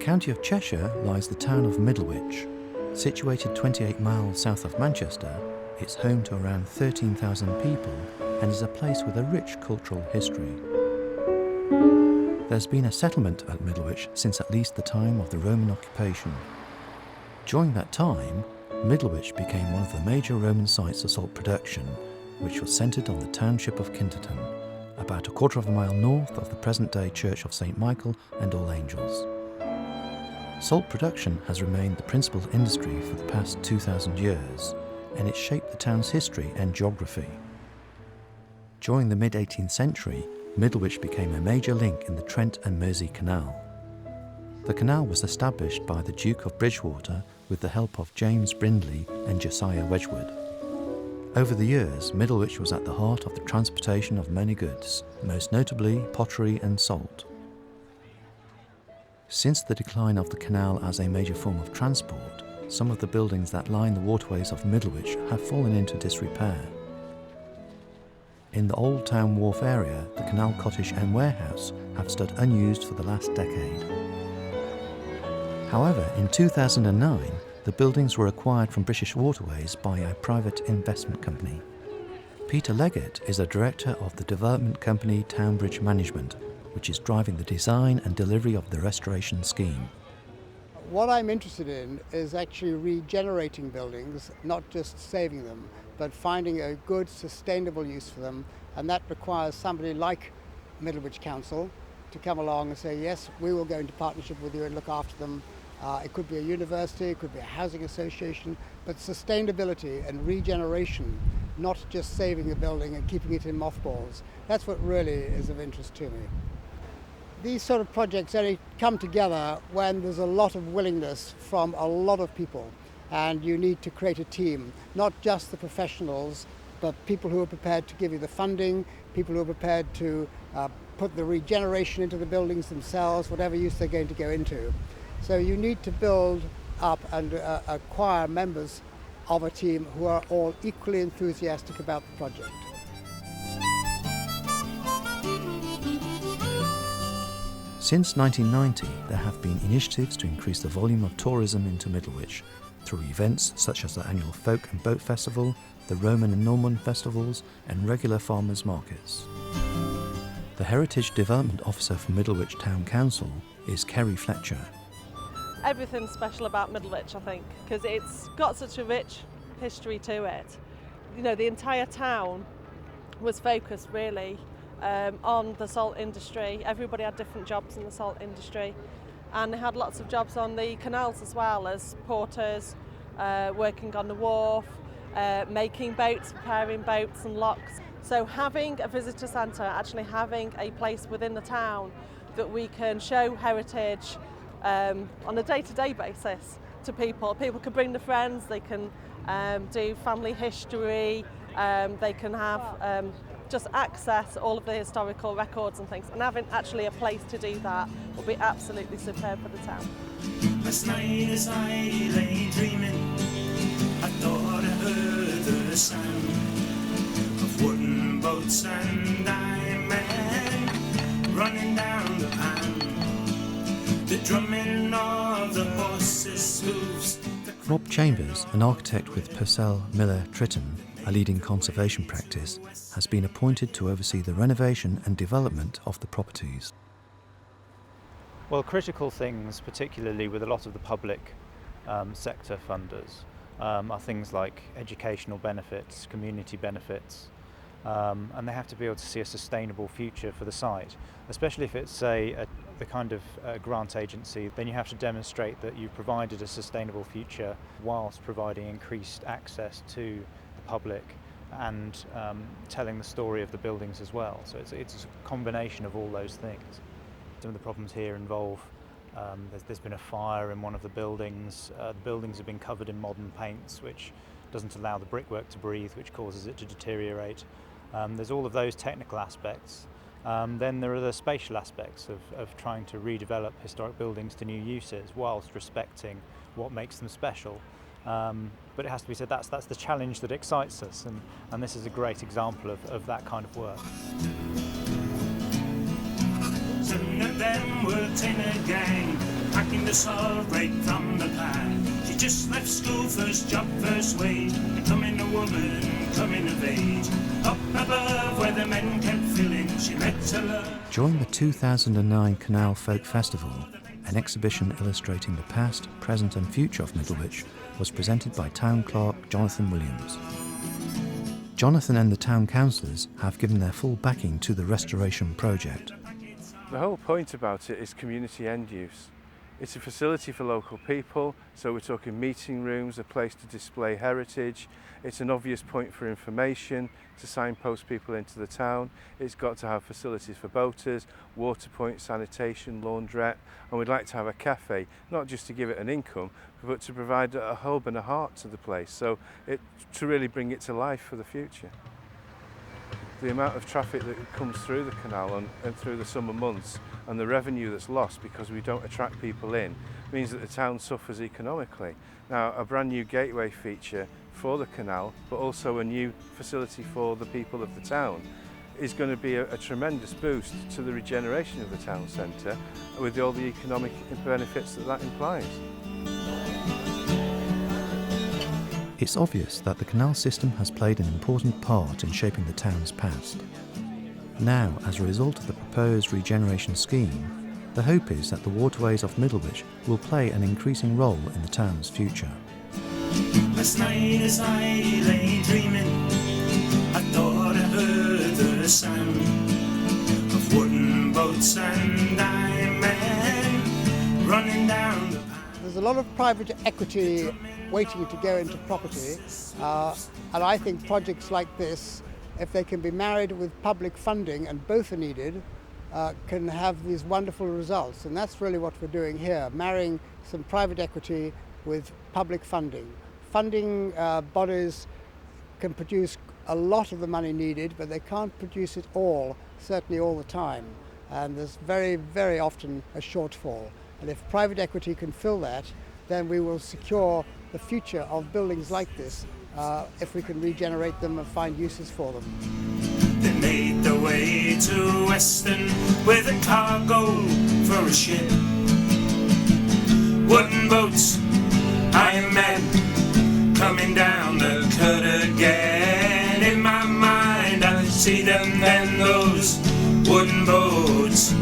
county of Cheshire lies the town of Middlewich. Situated 28 miles south of Manchester, it's home to around 13,000 people and is a place with a rich cultural history. There's been a settlement at Middlewich since at least the time of the Roman occupation. During that time, Middlewich became one of the major Roman sites of salt production, which was centred on the township of Kinterton, about a quarter of a mile north of the present-day Church of St Michael and All Angels. Salt production has remained the principal industry for the past 2,000 years, and it shaped the town's history and geography. During the mid-18th century, Middlewich became a major link in the Trent and Mersey Canal. The canal was established by the Duke of Bridgewater with the help of James Brindley and Josiah Wedgwood. Over the years, Middlewich was at the heart of the transportation of many goods, most notably pottery and salt. Since the decline of the canal as a major form of transport, some of the buildings that line the waterways of Middlewich have fallen into disrepair. In the Old Town Wharf area, the Canal Cottage and warehouse have stood unused for the last decade. However, in 2009, the buildings were acquired from British Waterways by a private investment company. Peter Leggett is a director of the development company Townbridge Management, which is driving the design and delivery of the restoration scheme. What I'm interested in is actually regenerating buildings, not just saving them, but finding a good, sustainable use for them, and that requires somebody like Middlewich Council to come along and say, yes, we will go into partnership with you and look after them. It could be a university, it could be a housing association, but sustainability and regeneration, not just saving a building and keeping it in mothballs. That's what really is of interest to me. These sort of projects only come together when there's a lot of willingness from a lot of people, and you need to create a team, not just the professionals, but people who are prepared to give you the funding, people who are prepared to put the regeneration into the buildings themselves, whatever use they're going to go into. So you need to build up and acquire members of a team who are all equally enthusiastic about the project. Since 1990, there have been initiatives to increase the volume of tourism into Middlewich through events such as the annual Folk and Boat Festival, the Roman and Norman festivals, and regular farmers' markets. The Heritage Development Officer for Middlewich Town Council is Kerry Fletcher. Everything's special about Middlewich, I think, because it's got such a rich history to it. You know, the entire town was focused really on the salt industry. Everybody had different jobs in the salt industry, and they had lots of jobs on the canals as well, as porters, working on the wharf, making boats, preparing boats and locks. So having a visitor centre, actually having a place within the town that we can show heritage on a day-to-day basis to people. People can bring their friends, they can do family history, they can have just access all of the historical records and things, and having actually a place to do that will be absolutely superb for the town. Last night as I lay dreaming, I thought I heard the sound of wooden boats and men running down the pan, the drumming of the horses' hooves. Rob Chambers, an architect with Purcell Miller Tritton, a leading conservation practice, has been appointed to oversee the renovation and development of the properties. Well, critical things, particularly with a lot of the public sector funders, are things like educational benefits, community benefits, and they have to be able to see a sustainable future for the site. Especially if it's the kind of grant agency, then you have to demonstrate that you provided a sustainable future whilst providing increased access to the public and telling the story of the buildings as well. So it's a combination of all those things. Some of the problems here involve there's been a fire in one of the buildings. The buildings have been covered in modern paints, which doesn't allow the brickwork to breathe, which causes it to deteriorate. There's all of those technical aspects. Then there are the spatial aspects of trying to redevelop historic buildings to new uses whilst respecting what makes them special. But it has to be said that's the challenge that excites us, and this is a great example of that kind of work. Some of them worked in a gang. packing the salt right from the pan. She just left school, first job, first wage, becoming a woman, coming of age. Up above where the men kept filling, she met her love. During the 2009 Canal Folk Festival, an exhibition illustrating the past, present and future of Middlewich was presented by Town Clerk Jonathan Williams. Jonathan and the town councillors have given their full backing to the restoration project. The whole point about it is community end use. It's a facility for local people, so we're talking meeting rooms, a place to display heritage. It's an obvious point for information, to signpost people into the town. It's got to have facilities for boaters, water points, sanitation, laundrette, and we'd like to have a cafe, not just to give it an income, but to provide a hub and a heart to the place, so to really bring it to life for the future. The amount of traffic that comes through the canal and through the summer months, and the revenue that's lost because we don't attract people in, means that the town suffers economically. Now, a brand new gateway feature for the canal, but also a new facility for the people of the town, is going to be a tremendous boost to the regeneration of the town centre, with all the economic benefits that implies. It's obvious that the canal system has played an important part in shaping the town's past. Now, as a result of the proposed regeneration scheme, the hope is that the waterways of Middlewich will play an increasing role in the town's future. Last night as I lay dreaming, I thought I heard the sound of wooden boats and men running down the path. There's a lot of private equity waiting to go into property, and I think projects like this, if they can be married with public funding, and both are needed, can have these wonderful results. And that's really what we're doing here, marrying some private equity with public funding. Funding bodies can produce a lot of the money needed, but they can't produce it all, certainly all the time. And there's very, very often a shortfall. And if private equity can fill that, then we will secure the future of buildings like this if we can regenerate them and find uses for them. They made their way to Weston with a cargo for a ship. Wooden boats, iron men, coming down the cut again. In my mind I see them then, those wooden boats.